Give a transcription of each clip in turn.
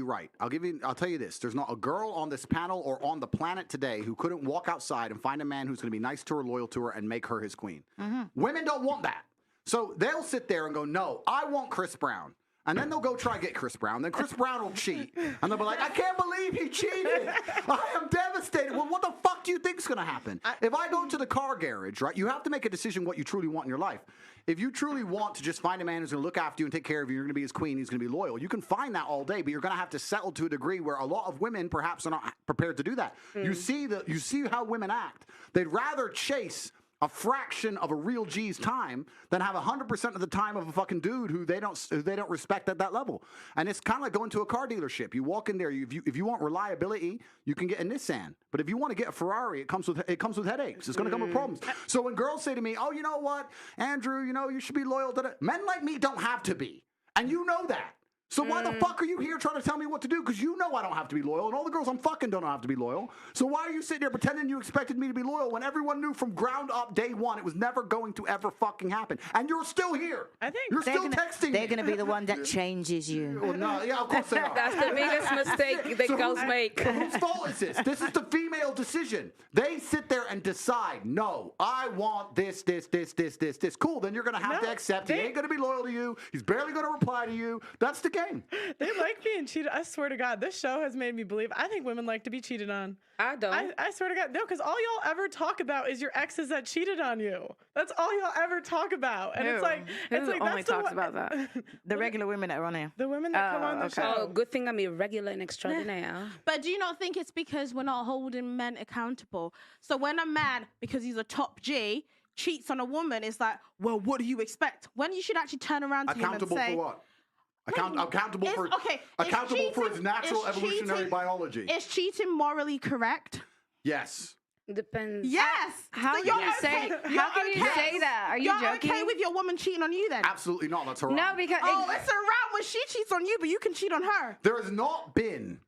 right. I'll tell you this. There's not a girl on this panel or on the planet today who couldn't walk outside and find a man who's going to be nice to her, loyal to her, and make her his queen. Women don't want that. So they'll sit there and go, no, I want Chris Brown. And then they'll go try to get Chris Brown. Then Chris Brown will cheat. And they'll be like, I can't believe he cheated. I am devastated. Well, what the fuck do you think's going to happen? If I go to the car garage, right, you have to make a decision what you truly want in your life. If you truly want to just find a man who's going to look after you and take care of you, you're going to be his queen, he's going to be loyal, you can find that all day, but you're going to have to settle to a degree where a lot of women perhaps are not prepared to do that. You see how women act. They'd rather chase a fraction of a real G's time than have 100% of the time of a fucking dude who they don't respect at that level. And it's kind of like going to a car dealership. You walk in there, if you want reliability, you can get a Nissan. But if you want to get a Ferrari, it comes with headaches. It's going to come with problems. So when girls say to me, "Oh, you know what, Andrew, you should be loyal to that," men like me don't have to be, and you know that. So why the fuck are you here trying to tell me what to do? Because you know I don't have to be loyal, and all the girls I'm fucking don't have to be loyal. So why are you sitting there pretending you expected me to be loyal when everyone knew from ground up day one it was never going to ever fucking happen? And you're still here. I think you're still texting me. They're going to be the one that changes you. Well, no, yeah, of course they are. That's the biggest mistake that girls make. So whose fault is this? This is the female decision. They sit there and decide, no, I want this. Cool, then you're going to have to accept he ain't going to be loyal to you. He's barely going to reply to you. That's the game. They like being cheated. I swear to God, this show has made me believe. I think women like to be cheated on. I don't. I swear to God, no, because all y'all ever talk about is your exes that cheated on you. That's all y'all ever talk about, and Who? it's like only that's talks about that. The regular women that are on here. The women that come on the show. Oh, good thing I'm irregular and extraordinaire. But do you not think it's because we're not holding men accountable? So when a man, because he's a top G, cheats on a woman, it's like, well, what do you expect? When you should actually turn around to him and Accountable say, for what? Accountable for his natural evolutionary biology. Is cheating morally correct? Yes. Depends. Yes. How So can you're you say? okay- How can you you're okay- say that? Are you You're joking? okay with your woman cheating on you then? Absolutely not. That's haram. No, because It's around when she cheats on you, but you can cheat on her. There has not been,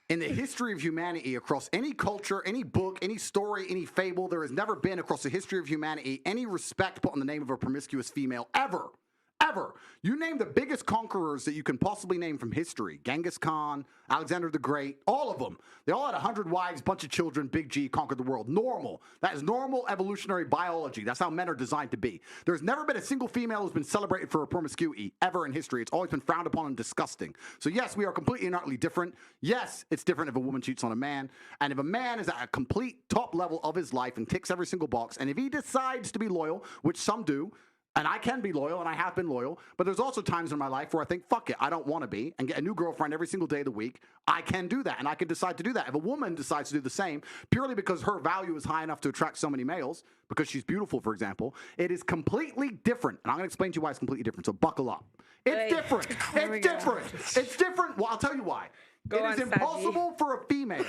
in the history of humanity, across any culture, any book, any story, any fable, there has never been across the history of humanity any respect put on the name of a promiscuous female ever. Ever. You name the biggest conquerors that you can possibly name from history. Genghis Khan, Alexander the Great, all of them. They all had 100 wives, bunch of children, big G, conquered the world. Normal. That is normal evolutionary biology. That's how men are designed to be. There's never been a single female who's been celebrated for her promiscuity ever in history. It's always been frowned upon and disgusting. So yes, we are completely and utterly different. Yes, it's different if a woman cheats on a man. And if a man is at a complete top level of his life and ticks every single box, and if he decides to be loyal, which some do, and I can be loyal, and I have been loyal, but there's also times in my life where I think, fuck it, I don't want to be, and get a new girlfriend every single day of the week. I can do that, and I can decide to do that. If a woman decides to do the same, purely because her value is high enough to attract so many males, because she's beautiful, for example, it is completely different. And I'm going to explain to you why it's completely different, so buckle up. It's different. It's different. It's different. Well, I'll tell you why. It is impossible for a female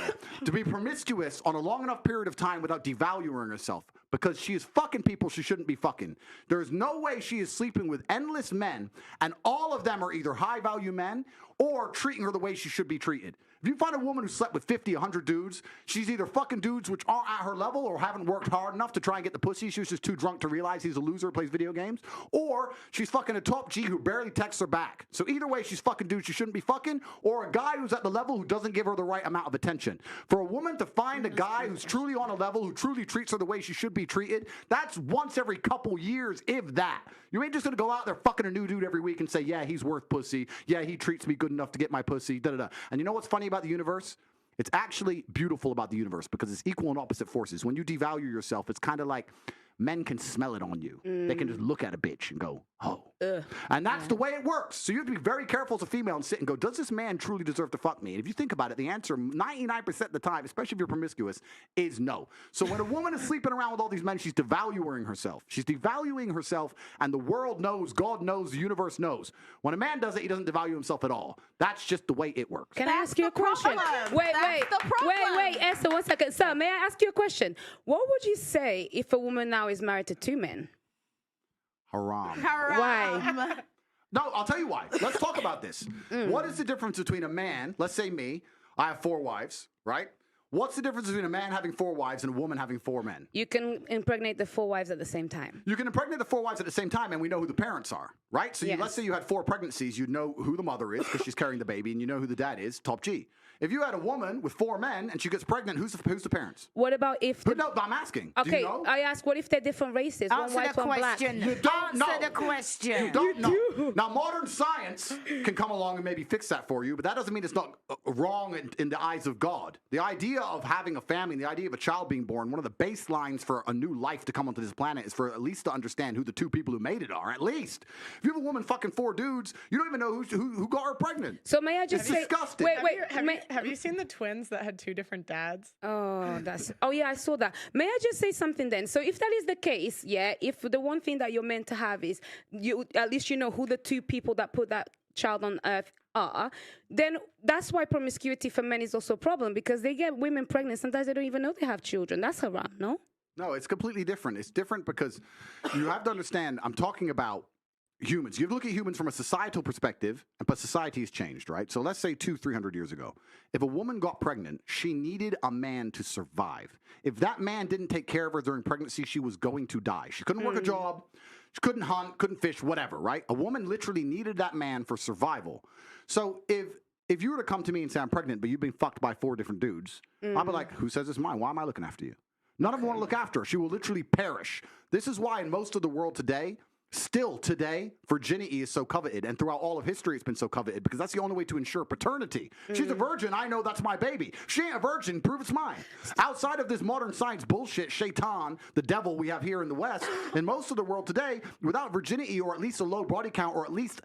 to be promiscuous on a long enough period of time without devaluing herself, because she is fucking people she shouldn't be fucking. There is no way she is sleeping with endless men, and all of them are either high-value men or treating her the way she should be treated. If you find a woman who slept with 50, 100 dudes, she's either fucking dudes which aren't at her level or haven't worked hard enough to try and get the pussy. She was just too drunk to realize he's a loser, plays video games. Or she's fucking a top G who barely texts her back. So either way, she's fucking dudes she shouldn't be fucking, or a guy who's at the level who doesn't give her the right amount of attention. For a woman to find a guy who's truly on a level, who truly treats her the way she should be treated, that's once every couple years, if that. You ain't just gonna go out there fucking a new dude every week and say, yeah, he's worth pussy. Yeah, he treats me good enough to get my pussy. Da-da-da. And you know what's funny about the universe? It's actually beautiful about the universe because it's equal and opposite forces. When you devalue yourself, it's kind of like men can smell it on you. They can just look at a bitch and go, oh. And that's the way it works. So you have to be very careful as a female and sit and go, does this man truly deserve to fuck me? And if you think about it, the answer 99% of the time, especially if you're promiscuous, is no. So when a woman is sleeping around with all these men, she's devaluing herself. She's devaluing herself, and the world knows, God knows, the universe knows. When a man does it, he doesn't devalue himself at all. That's just the way it works. Can I ask you a question? Wait, Esther, 1 second. Sir, may I ask you a question? What would you say if a woman now is married to 2 men? Haram. Why? No, I'll tell you why. Let's talk about this. What is the difference between a man, let's say me, I have 4 wives, right? What's the difference between a man having 4 wives and a woman having 4 men? You can impregnate the 4 wives at the same time. You can impregnate the 4 wives at the same time, and we know who the parents are, right? So Yes. let's say you had 4 pregnancies, you know who the mother is because she's carrying the baby, and you know who the dad is, top G. If you had a woman with 4 men and she gets pregnant, who's the parents? What about if... But no, I'm asking. Okay, Do you know? I ask, what if they're different races? One Answer white, the one black. question. You don't know. Answer the question. You don't know. Now, modern science can come along and maybe fix that for you, but that doesn't mean it's not wrong in the eyes of God. The idea of having a family, the idea of a child being born, one of the baselines for a new life to come onto this planet is for at least to understand who the 2 people who made it are. At least. If you have a woman fucking 4 dudes, you don't even know who got her pregnant. So may I just It's say... disgusting. Wait, Have you seen the twins that had 2 different dads? Oh, oh yeah, I saw that. May I just say something then? So if that is the case, yeah, if the one thing that you're meant to have is you, at least you know who the 2 people that put that child on earth are, then that's why promiscuity for men is also a problem, because they get women pregnant. Sometimes they don't even know they have children. That's haram, no? No, it's completely different. It's different because you have to understand, I'm talking about humans. You look at humans from a societal perspective, but society has changed, right? So let's say 200-300 years ago, if a woman got pregnant, she needed a man to survive. If that man didn't take care of her during pregnancy, she was going to die. She couldn't work a job, she couldn't hunt, couldn't fish, whatever, right? A woman literally needed that man for survival. So if you were to come to me and say, I'm pregnant, but you've been fucked by 4 different dudes, I'd be like, who says it's mine? Why am I looking after you? None of them want to look after her. She will literally perish. This is why in most of the world today, still today, virginity is so coveted, and throughout all of history it's been so coveted, because that's the only way to ensure paternity. She's a virgin, I know that's my baby. She ain't a virgin, prove it's mine. Outside of this modern science bullshit, shaitan, the devil we have here in the West, in most of the world today, without virginity or at least a low body count or at least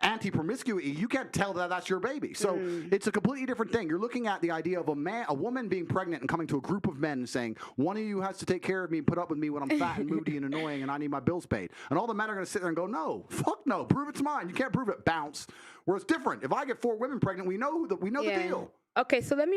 anti-promiscuity, you can't tell that that's your baby. So it's a completely different thing. You're looking at the idea of a woman being pregnant and coming to a group of men and saying, one of you has to take care of me and put up with me when I'm fat and moody and annoying and I need my bills paid. And all the men are going to sit there and go, no, fuck no, prove it's mine. You can't prove it, bounce. Where it's different. If I get 4 women pregnant, we know the deal. Okay, so let me